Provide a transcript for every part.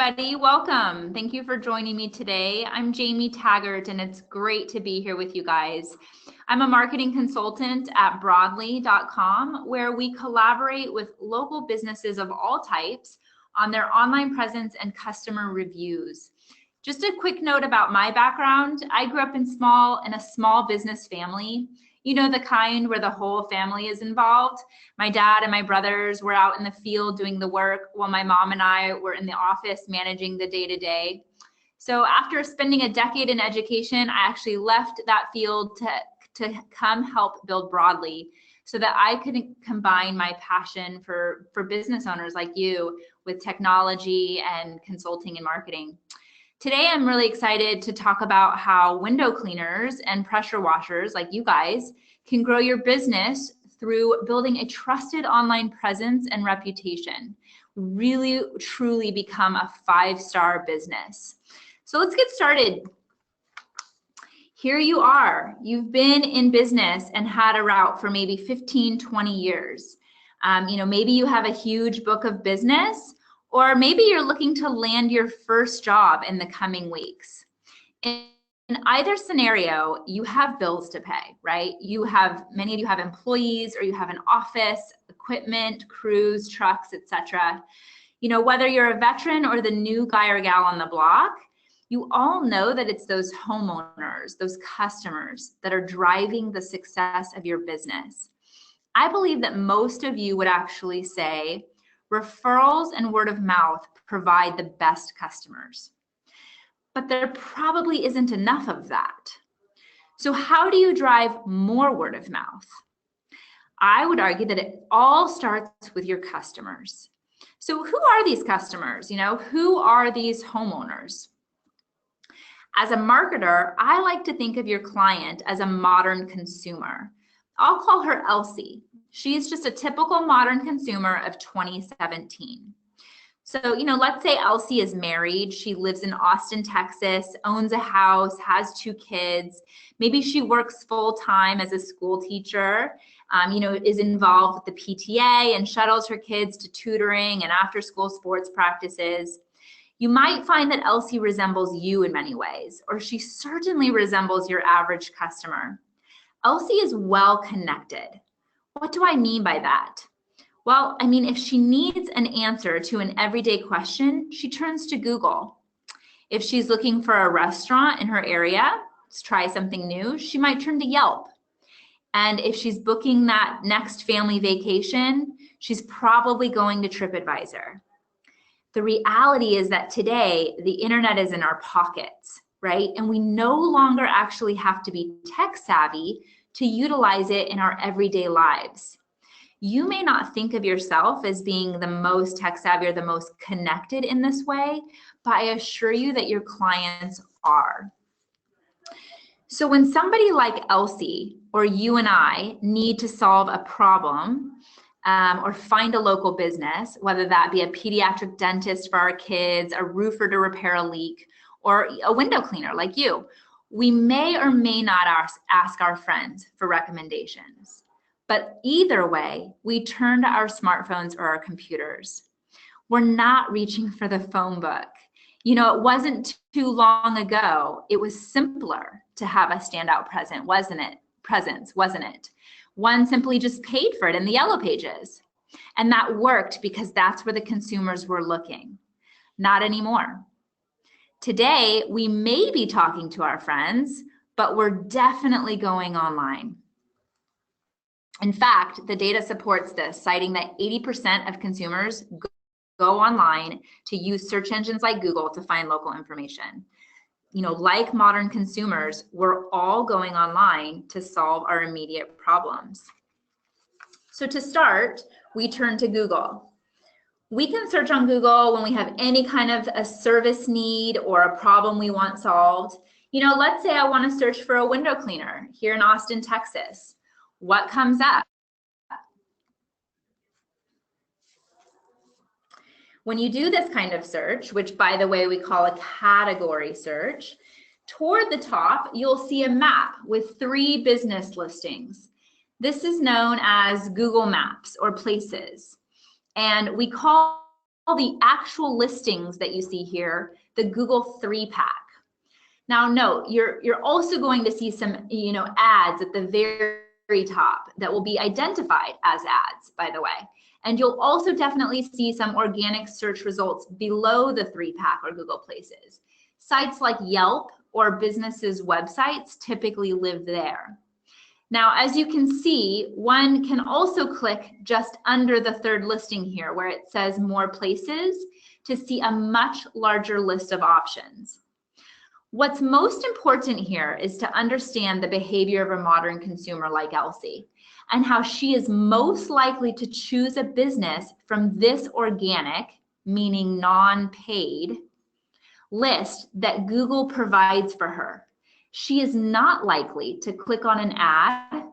everybody. Welcome. Thank you for joining me today. I'm Jamie Taggart, and it's great to be here with you guys. I'm a marketing consultant at broadly.com, where we collaborate with local businesses of all types on their online presence and customer reviews. Just a quick note about my background. I grew up in a small business family. You know, the kind where the whole family is involved. My dad and my brothers were out in the field doing the work, while my mom and I were in the office managing the day-to-day. So after spending a decade in education, I actually left that field to come help build Broadly, so that I could combine my passion for business owners like you with technology and consulting and marketing. Today, I'm really excited to talk about how window cleaners and pressure washers like you guys can grow your business through building a trusted online presence and reputation. Really, truly become a 5-star business. So let's get started. Here you are. You've been in business and had a route for maybe 15, 20 years. Maybe you have a huge book of business, or maybe you're looking to land your first job in the coming weeks. In either scenario, you have bills to pay, right? Many of you have employees, or you have an office, equipment, crews, trucks, etc. Whether you're a veteran or the new guy or gal on the block, you all know that it's those homeowners, those customers that are driving the success of your business. I believe that most of you would actually say referrals and word of mouth provide the best customers. But there probably isn't enough of that. So how do you drive more word of mouth? I would argue that it all starts with your customers. So who are these customers? Who are these homeowners? As a marketer, I like to think of your client as a modern consumer. I'll call her Elsie. She's just a typical modern consumer of 2017. So, let's say Elsie is married. She lives in Austin, Texas, owns a house, has 2 kids. Maybe she works full-time as a school teacher, is involved with the PTA and shuttles her kids to tutoring and after-school sports practices. You might find that Elsie resembles you in many ways, or she certainly resembles your average customer. Elsie is well connected. What do I mean by that? Well, if she needs an answer to an everyday question, she turns to Google. If she's looking for a restaurant in her area to try something new, she might turn to Yelp. And if she's booking that next family vacation, she's probably going to TripAdvisor. The reality is that today, the internet is in our pockets, right? And we no longer actually have to be tech savvy to utilize it in our everyday lives. You may not think of yourself as being the most tech savvy or the most connected in this way, but I assure you that your clients are. So when somebody like Elsie or you and I need to solve a problem or find a local business, whether that be a pediatric dentist for our kids, a roofer to repair a leak, or a window cleaner like you, we may or may not ask our friends for recommendations. But either way, we turn to our smartphones or our computers. We're not reaching for the phone book. It wasn't too long ago, it was simpler to have a standout presence, wasn't it? One simply just paid for it in the yellow pages. And that worked because that's where the consumers were looking. Not anymore. Today, we may be talking to our friends, but we're definitely going online. In fact, the data supports this, citing that 80% of consumers go online to use search engines like Google to find local information. Like modern consumers, we're all going online to solve our immediate problems. So to start, we turn to Google. We can search on Google when we have any kind of a service need or a problem we want solved. Let's say I want to search for a window cleaner here in Austin, Texas. What comes up? When you do this kind of search, which by the way we call a category search, toward the top, you'll see a map with 3 business listings. This is known as Google Maps or Places. And we call the actual listings that you see here the Google 3-pack. Now note, you're also going to see some, ads at the very top that will be identified as ads, by the way. And you'll also definitely see some organic search results below the 3-pack or Google Places. Sites like Yelp or businesses' websites typically live there. Now, as you can see, one can also click just under the third listing here where it says More Places to see a much larger list of options. What's most important here is to understand the behavior of a modern consumer like Elsie and how she is most likely to choose a business from this organic, meaning non-paid, list that Google provides for her. She is not likely to click on an ad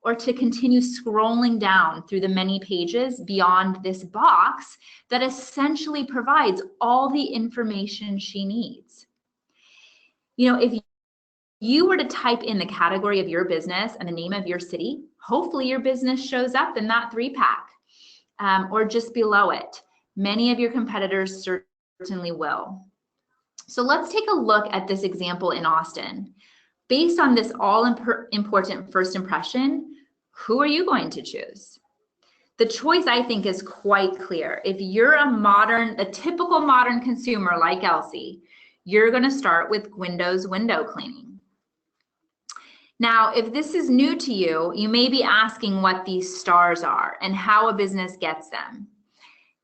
or to continue scrolling down through the many pages beyond this box that essentially provides all the information she needs. If you were to type in the category of your business and the name of your city, hopefully your business shows up in that 3-pack or just below it. Many of your competitors certainly will. So let's take a look at this example in Austin. Based on this all-important first impression, who are you going to choose? The choice, I think, is quite clear. If you're a typical modern consumer like Elsie, you're going to start with Windows window cleaning. Now, if this is new to you, you may be asking what these stars are and how a business gets them.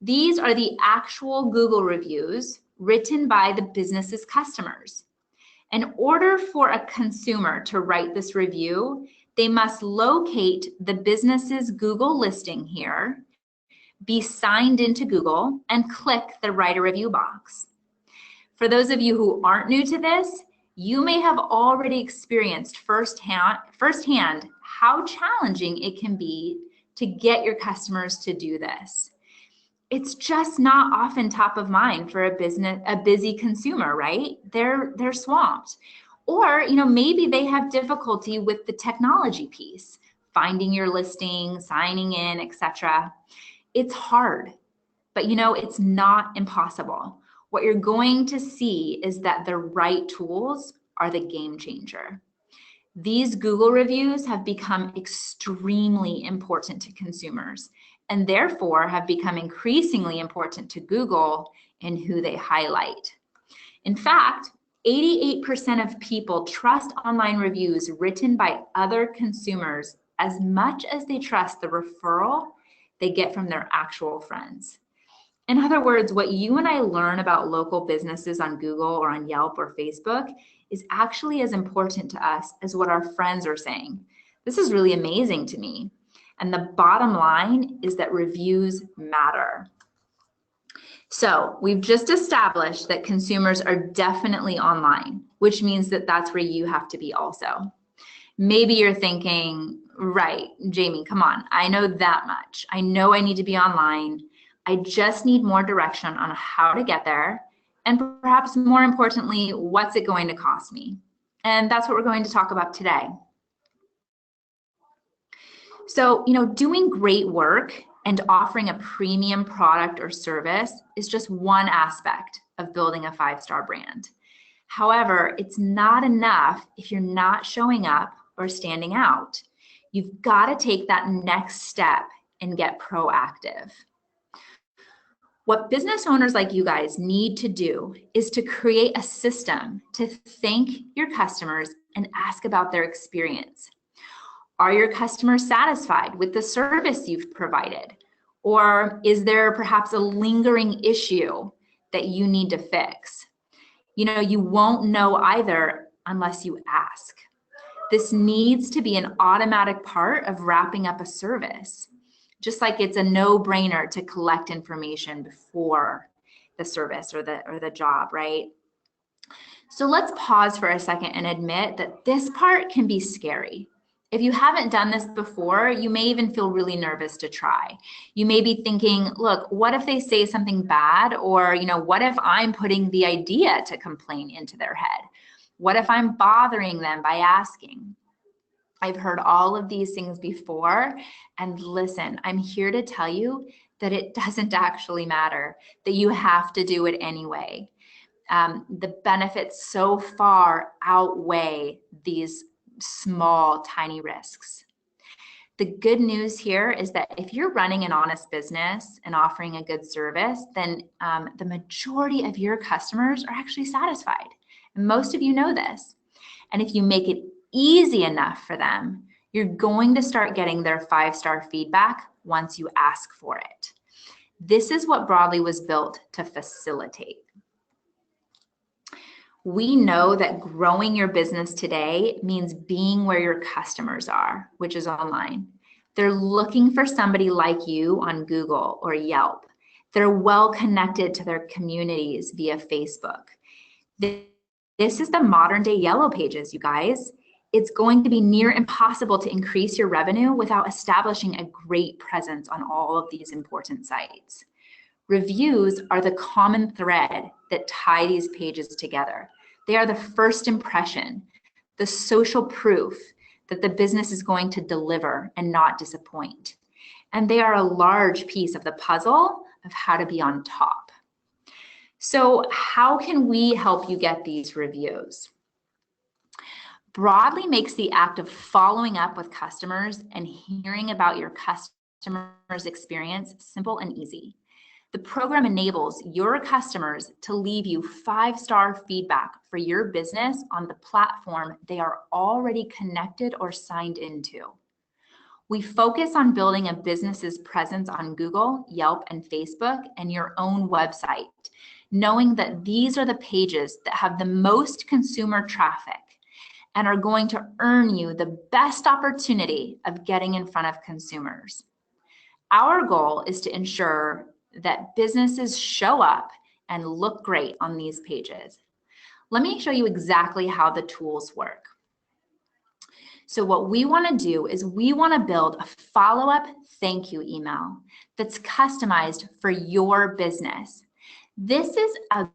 These are the actual Google reviews written by the business's customers. In order for a consumer to write this review, they must locate the business's Google listing here, be signed into Google, and click the Write a Review box. For those of you who aren't new to this, you may have already experienced firsthand how challenging it can be to get your customers to do this. It's just not often top of mind for a busy consumer, right? They're swamped. Or, maybe they have difficulty with the technology piece, finding your listing, signing in, etc. It's hard, but it's not impossible. What you're going to see is that the right tools are the game changer. These Google reviews have become extremely important to consumers and therefore have become increasingly important to Google in who they highlight. In fact, 88% of people trust online reviews written by other consumers as much as they trust the referral they get from their actual friends. In other words, what you and I learn about local businesses on Google or on Yelp or Facebook is actually as important to us as what our friends are saying. This is really amazing to me. And the bottom line is that reviews matter. So we've just established that consumers are definitely online, which means that that's where you have to be also. Maybe you're thinking, right, Jamie, come on, I know that much. I know I need to be online. I just need more direction on how to get there, and perhaps more importantly, what's it going to cost me? And that's what we're going to talk about today. So, doing great work and offering a premium product or service is just one aspect of building a 5-star brand. However, it's not enough if you're not showing up or standing out. You've got to take that next step and get proactive. What business owners like you guys need to do is to create a system to thank your customers and ask about their experience. Are your customers satisfied with the service you've provided? Or is there perhaps a lingering issue that you need to fix? You won't know either unless you ask. This needs to be an automatic part of wrapping up a service. Just like it's a no-brainer to collect information before the service or the job, right? So let's pause for a second and admit that this part can be scary. If you haven't done this before, you may even feel really nervous to try. You may be thinking, look, what if they say something bad? Or, what if I'm putting the idea to complain into their head? What if I'm bothering them by asking? I've heard all of these things before, and listen, I'm here to tell you that it doesn't actually matter, that you have to do it anyway. The benefits so far outweigh these small, tiny risks. The good news here is that if you're running an honest business and offering a good service, then the majority of your customers are actually satisfied. And most of you know this. And if you make it easy enough for them, you're going to start getting their 5-star feedback once you ask for it. This is what Broadly was built to facilitate. We know that growing your business today means being where your customers are, which is online. They're looking for somebody like you on Google or Yelp. They're well connected to their communities via Facebook. This is the modern day Yellow Pages, you guys. It's going to be near impossible to increase your revenue without establishing a great presence on all of these important sites. Reviews are the common thread that tie these pages together. They are the first impression, the social proof that the business is going to deliver and not disappoint. And they are a large piece of the puzzle of how to be on top. So how can we help you get these reviews? Broadly makes the act of following up with customers and hearing about your customer's experience simple and easy. The program enables your customers to leave you 5-star feedback for your business on the platform they are already connected or signed into. We focus on building a business's presence on Google, Yelp, and Facebook, and your own website, knowing that these are the pages that have the most consumer traffic and are going to earn you the best opportunity of getting in front of consumers. Our goal is to ensure that businesses show up and look great on these pages. Let me show you exactly how the tools work. So what we want to do is we want to build a follow-up thank you email that's customized for your business. This is a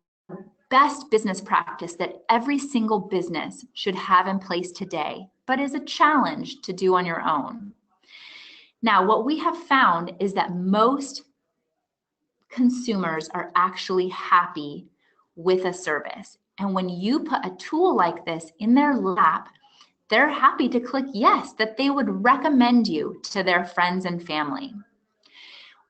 best business practice that every single business should have in place today, but is a challenge to do on your own. Now, what we have found is that most consumers are actually happy with a service. And when you put a tool like this in their lap, they're happy to click yes, that they would recommend you to their friends and family.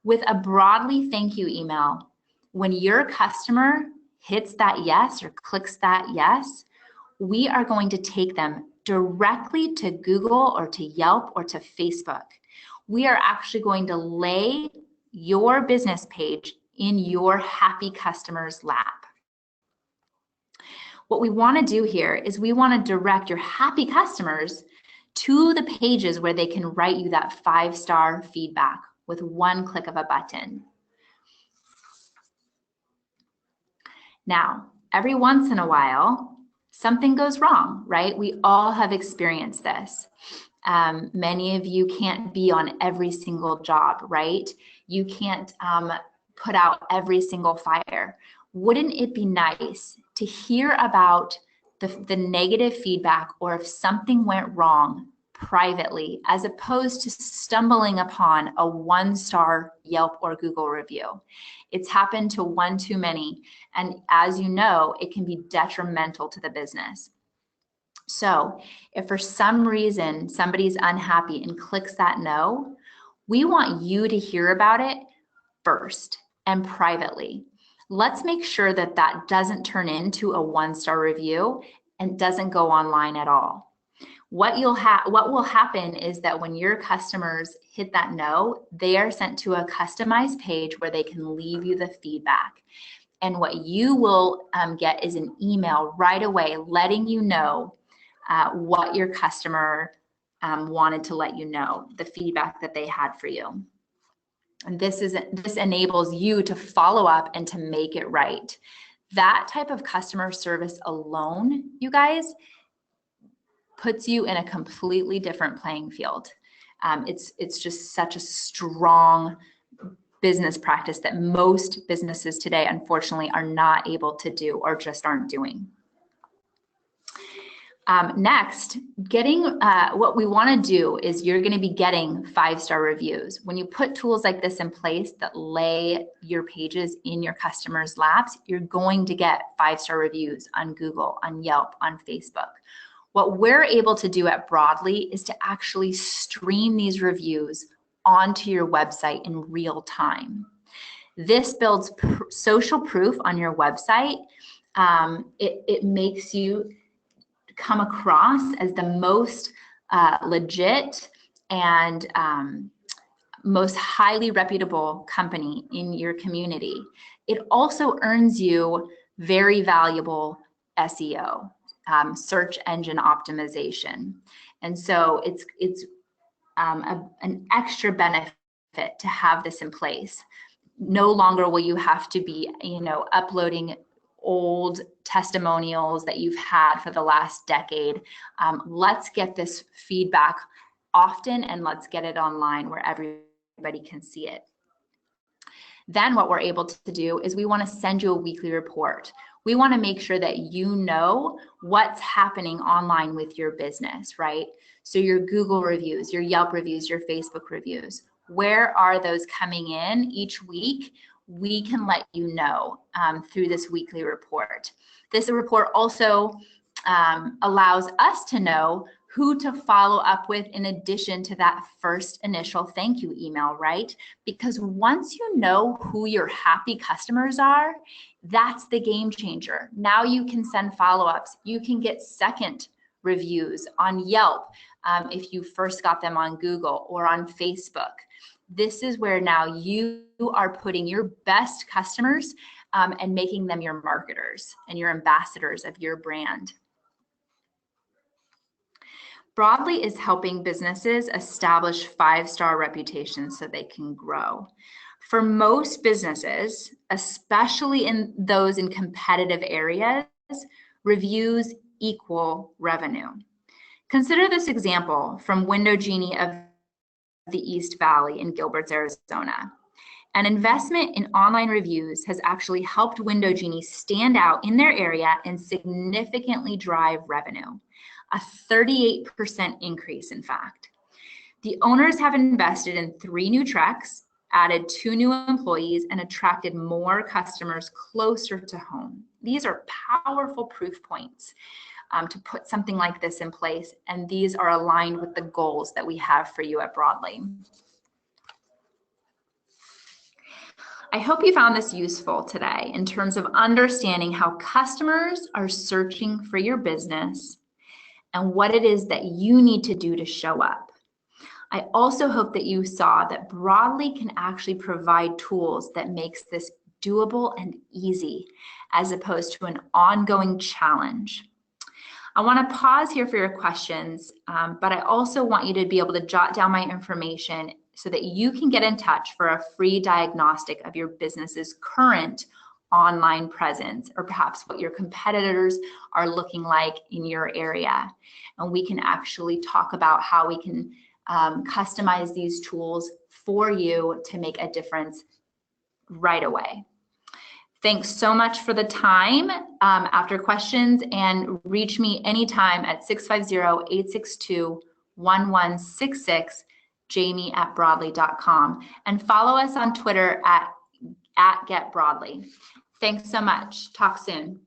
With a Broadly thank you email, when your customer hits that yes or clicks that yes, we are going to take them directly to Google or to Yelp or to Facebook. We are actually going to lay your business page in your happy customer's lap. What we want to do here is we want to direct your happy customers to the pages where they can write you that 5-star feedback with one click of a button. Now, every once in a while, something goes wrong, right? We all have experienced this. Many of you can't be on every single job, right? You can't put out every single fire. Wouldn't it be nice to hear about the negative feedback or if something went wrong privately, as opposed to stumbling upon a 1-star Yelp or Google review? It's happened to one too many. And as you know, it can be detrimental to the business. So if for some reason somebody's unhappy and clicks that no, we want you to hear about it first and privately. Let's make sure that that doesn't turn into a 1-star review and doesn't go online at all. What will happen is that when your customers hit that no, they are sent to a customized page where they can leave you the feedback. And what you will get is an email right away letting you know what your customer wanted to let you know, the feedback that they had for you. And this enables you to follow up and to make it right. That type of customer service alone, you guys, puts you in a completely different playing field. It's just such a strong business practice that most businesses today, unfortunately, are not able to do or just aren't doing. Next, what we want to do is you're going to be getting 5-star reviews. When you put tools like this in place that lay your pages in your customers' laps, you're going to get 5-star reviews on Google, on Yelp, on Facebook. What we're able to do at Broadly is to actually stream these reviews onto your website in real time. This builds social proof on your website. It makes you come across as the most legit and most highly reputable company in your community. It also earns you very valuable SEO, search engine optimization. And so it's an extra benefit to have this in place. No longer will you have to be, uploading old testimonials that you've had for the last decade. Let's get this feedback often, and let's get it online where everybody can see it. Then what we're able to do is we want to send you a weekly report. We want to make sure that you know what's happening online with your business, right? So your Google reviews, your Yelp reviews, your Facebook reviews, where are those coming in each week? We can let you know through this weekly report. This report also allows us to know who to follow up with in addition to that first initial thank you email, right? Because once you know who your happy customers are, that's the game changer. Now you can send follow-ups. You can get second reviews on Yelp if you first got them on Google or on Facebook. This is where now you are putting your best customers and making them your marketers and your ambassadors of your brand. Broadly is helping businesses establish 5-star reputations so they can grow. For most businesses, especially in those in competitive areas, reviews equal revenue. Consider this example from Window Genie of the East Valley in Gilbert's, Arizona. An investment in online reviews has actually helped Window Genie stand out in their area and significantly drive revenue, a 38% increase, in fact. The owners have invested in 3 new trucks, added 2 new employees, and attracted more customers closer to home. These are powerful proof points to put something like this in place, and these are aligned with the goals that we have for you at Broadly. I hope you found this useful today in terms of understanding how customers are searching for your business and what it is that you need to do to show up. I also hope that you saw that Broadly can actually provide tools that makes this doable and easy, as opposed to an ongoing challenge. I want to pause here for your questions, but I also want you to be able to jot down my information so that you can get in touch for a free diagnostic of your business's current online presence, or perhaps what your competitors are looking like in your area. And we can actually talk about how we can customize these tools for you to make a difference right away. Thanks so much for the time. After questions, and reach me anytime at 650-862-1166, jamie@broadly.com, and follow us on Twitter at @getbroadly. Thanks so much. Talk soon.